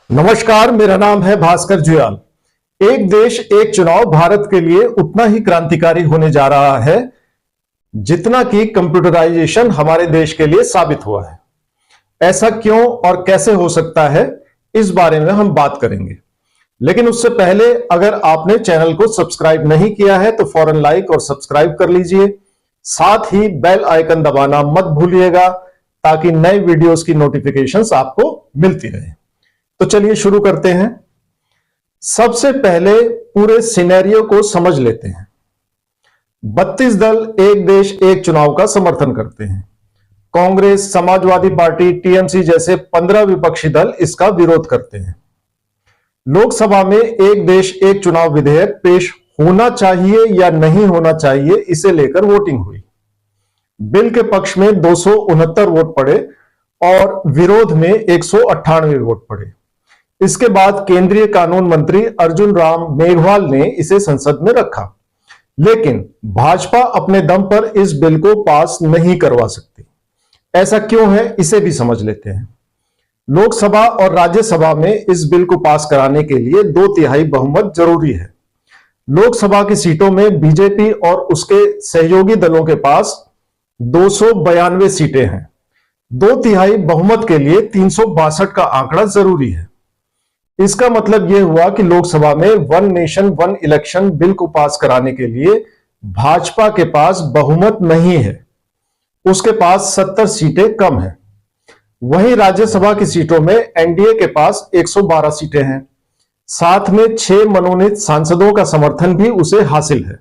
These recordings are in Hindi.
नमस्कार, मेरा नाम है भास्कर जुयाल। एक देश एक चुनाव भारत के लिए उतना ही क्रांतिकारी होने जा रहा है जितना कि कंप्यूटराइजेशन हमारे देश के लिए साबित हुआ है। ऐसा क्यों और कैसे हो सकता है, इस बारे में हम बात करेंगे। लेकिन उससे पहले अगर आपने चैनल को सब्सक्राइब नहीं किया है तो फौरन लाइक और सब्सक्राइब कर लीजिए। साथ ही बेल आइकन दबाना मत भूलिएगा ताकि नए वीडियोस की नोटिफिकेशंस आपको मिलती रहे। तो चलिए शुरू करते हैं। सबसे पहले पूरे सिनेरियो को समझ लेते हैं। 32 दल एक देश एक चुनाव का समर्थन करते हैं। कांग्रेस, समाजवादी पार्टी, टीएमसी जैसे 15 विपक्षी दल इसका विरोध करते हैं। लोकसभा में एक देश एक चुनाव विधेयक पेश होना चाहिए या नहीं होना चाहिए, इसे लेकर वोटिंग हुई। बिल के पक्ष में 269 वोट पड़े और विरोध में 198 वोट पड़े। इसके बाद केंद्रीय कानून मंत्री अर्जुन राम मेघवाल ने इसे संसद में रखा, लेकिन भाजपा अपने दम पर इस बिल को पास नहीं करवा सकती। ऐसा क्यों है, इसे भी समझ लेते हैं। लोकसभा और राज्यसभा में इस बिल को पास कराने के लिए 2/3 बहुमत जरूरी है। लोकसभा की सीटों में बीजेपी और उसके सहयोगी दलों के पास 292 सीटें हैं। 2/3 बहुमत के लिए 362 का आंकड़ा जरूरी है। इसका मतलब यह हुआ कि लोकसभा में one nation one election bill को पास कराने के लिए भाजपा के पास बहुमत नहीं है। उसके पास 70 सीटें कम हैं। वहीं राज्यसभा की सीटों में एनडीए के पास 112 सीटें हैं। साथ में 6 मनोनीत सांसदों का समर्थन भी उसे हासिल है।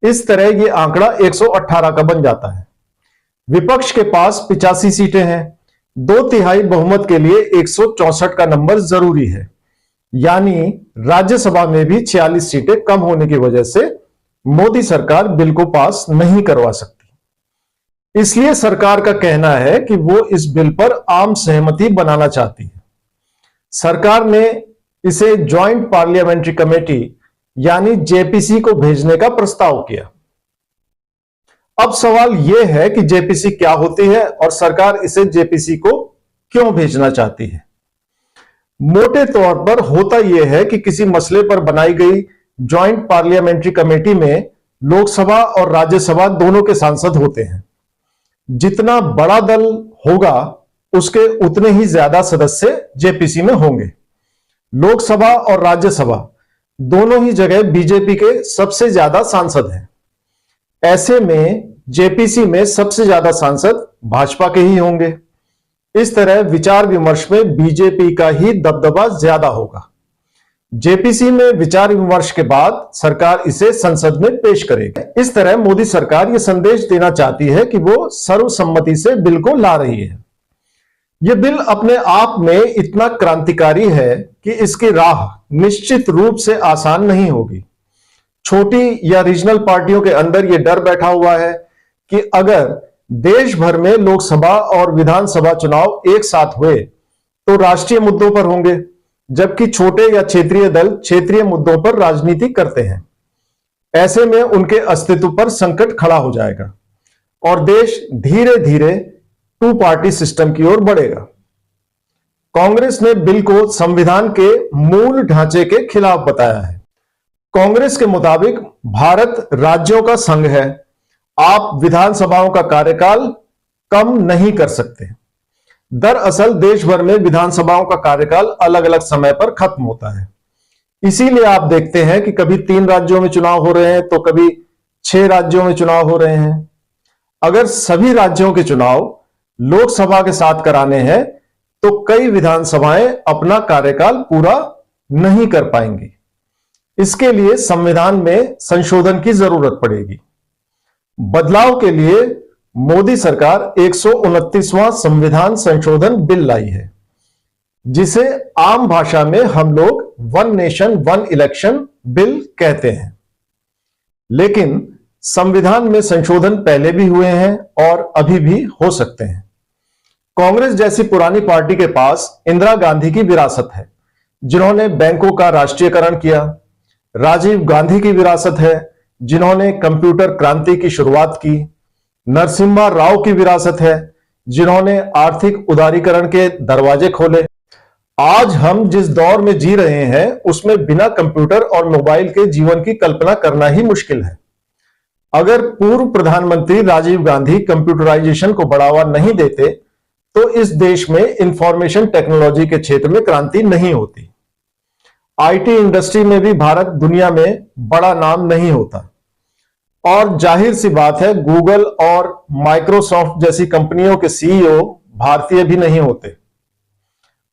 इस तरह यह आंकड़ा 118 का बन जाता है। विपक्ष के पास 85 सीटें हैं। 2/3 बहुमत के लिए 164 का नंबर जरूरी है, यानी राज्यसभा में भी 46 सीटें कम होने की वजह से मोदी सरकार बिल को पास नहीं करवा सकती। इसलिए सरकार का कहना है कि वो इस बिल पर आम सहमति बनाना चाहती है। सरकार ने इसे ज्वाइंट पार्लियामेंट्री कमेटी यानी जेपीसी को भेजने का प्रस्ताव किया। अब सवाल यह है कि जेपीसी क्या होती है और सरकार इसे जेपीसी को क्यों भेजना चाहती है। मोटे तौर पर होता यह है कि किसी मसले पर बनाई गई ज्वाइंट पार्लियामेंट्री कमेटी में लोकसभा और राज्यसभा दोनों के सांसद होते हैं। जितना बड़ा दल होगा उसके उतने ही ज्यादा सदस्य जेपीसी में होंगे। लोकसभा और राज्यसभा दोनों ही जगह बीजेपी के सबसे ज्यादा सांसद हैं। ऐसे में जेपीसी में सबसे ज्यादा सांसद भाजपा के ही होंगे। इस तरह विचार विमर्श में बीजेपी का ही दबदबा ज्यादा होगा। जेपीसी में विचार विमर्श के बाद सरकार इसे संसद में पेश करेगी। इस तरह मोदी सरकार यह संदेश देना चाहती है कि वो सर्वसम्मति से बिल को ला रही है। यह बिल अपने आप में इतना क्रांतिकारी है कि इसकी राह निश्चित रूप से आसान नहीं होगी। छोटी या रीजनल पार्टियों के अंदर यह डर बैठा हुआ है कि अगर देश भर में लोकसभा और विधानसभा चुनाव एक साथ हुए तो राष्ट्रीय मुद्दों पर होंगे, जबकि छोटे या क्षेत्रीय दल क्षेत्रीय मुद्दों पर राजनीति करते हैं। ऐसे में उनके अस्तित्व पर संकट खड़ा हो जाएगा और देश धीरे धीरे 2 पार्टी सिस्टम की ओर बढ़ेगा। कांग्रेस ने बिल को संविधान के मूल ढांचे के खिलाफ बताया है। कांग्रेस के मुताबिक भारत राज्यों का संघ है। आप विधानसभाओं का कार्यकाल कम नहीं कर सकते। दरअसल देश भर में विधानसभाओं का कार्यकाल अलग अलग समय पर खत्म होता है। इसीलिए आप देखते हैं कि कभी 3 राज्यों में चुनाव हो रहे हैं तो कभी 6 राज्यों में चुनाव हो रहे हैं। अगर सभी राज्यों के चुनाव लोकसभा के साथ कराने हैं तो कई विधानसभाएं अपना कार्यकाल पूरा नहीं कर पाएंगी। इसके लिए संविधान में संशोधन की जरूरत पड़ेगी। बदलाव के लिए मोदी सरकार 129वां संविधान संशोधन बिल लाई है, जिसे आम भाषा में हम लोग one nation one election bill कहते हैं। लेकिन संविधान में संशोधन पहले भी हुए हैं और अभी भी हो सकते हैं। कांग्रेस जैसी पुरानी पार्टी के पास इंदिरा गांधी की विरासत है, जिन्होंने बैंकों का राष्ट्रीयकरण किया। राजीव गांधी की विरासत है, जिन्होंने कंप्यूटर क्रांति की शुरुआत की। नरसिम्हा राव की विरासत है, जिन्होंने आर्थिक उदारीकरण के दरवाजे खोले। आज हम जिस दौर में जी रहे हैं उसमें बिना कंप्यूटर और मोबाइल के जीवन की कल्पना करना ही मुश्किल है। अगर पूर्व प्रधानमंत्री राजीव गांधी कंप्यूटराइजेशन को बढ़ावा नहीं देते तो इस देश में इंफॉर्मेशन टेक्नोलॉजी के क्षेत्र में क्रांति नहीं होती। आईटी इंडस्ट्री में भी भारत दुनिया में बड़ा नाम नहीं होता। और जाहिर सी बात है, गूगल और माइक्रोसॉफ्ट जैसी कंपनियों के सीईओ भारतीय भी नहीं होते।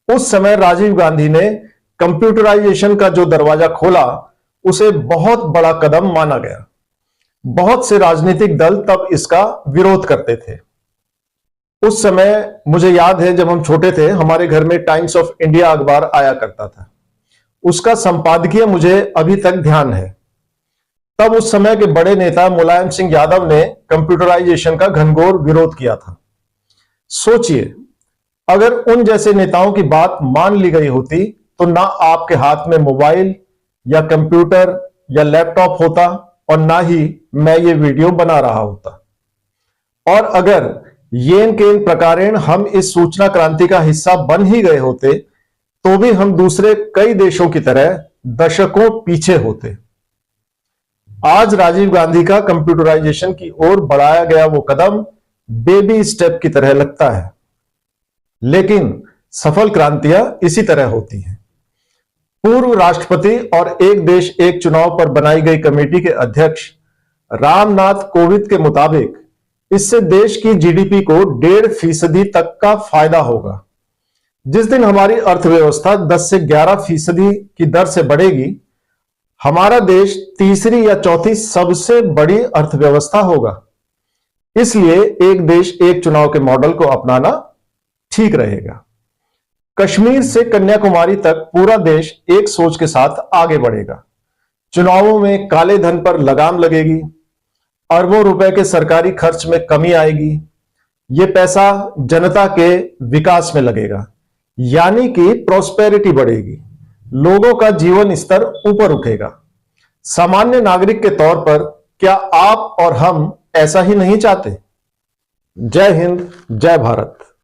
उस समय राजीव गांधी ने कंप्यूटराइजेशन का जो दरवाजा खोला उसे बहुत बड़ा कदम माना गया। बहुत से राजनीतिक दल तब इसका विरोध करते थे। उस समय मुझे याद है, जब हम छोटे थे, हमारे घर में टाइम्स ऑफ इंडिया अखबार आया करता था। उसका संपादकीय मुझे अभी तक ध्यान है। तब उस समय के बड़े नेता मुलायम सिंह यादव ने कंप्यूटराइजेशन का घनघोर विरोध किया था। सोचिए, अगर उन जैसे नेताओं की बात मान ली गई होती तो ना आपके हाथ में मोबाइल या कंप्यूटर या लैपटॉप होता और ना ही मैं ये वीडियो बना रहा होता। और अगर येन केन प्रकारेण हम इस सूचना क्रांति का हिस्सा बन ही गए होते तो भी हम दूसरे कई देशों की तरह दशकों पीछे होते। आज राजीव गांधी का कंप्यूटराइजेशन की ओर बढ़ाया गया वो कदम बेबी स्टेप की तरह लगता है, लेकिन सफल क्रांतियां इसी तरह होती हैं। पूर्व राष्ट्रपति और एक देश एक चुनाव पर बनाई गई कमेटी के अध्यक्ष रामनाथ कोविंद के मुताबिक इससे देश की जीडीपी को 1.5% तक का फायदा होगा। जिस दिन हमारी अर्थव्यवस्था 10 से 11% की दर से बढ़ेगी, हमारा देश तीसरी या चौथी सबसे बड़ी अर्थव्यवस्था होगा। इसलिए एक देश एक चुनाव के मॉडल को अपनाना ठीक रहेगा। कश्मीर से कन्याकुमारी तक पूरा देश एक सोच के साथ आगे बढ़ेगा। चुनावों में काले धन पर लगाम लगेगी, अरबों रुपए के सरकारी खर्च में कमी आएगी। यह पैसा जनता के विकास में लगेगा, यानी कि प्रॉस्पेरिटी बढ़ेगी, लोगों का जीवन स्तर ऊपर उठेगा। सामान्य नागरिक के तौर पर क्या आप और हम ऐसा ही नहीं चाहते? जय हिंद, जय भारत।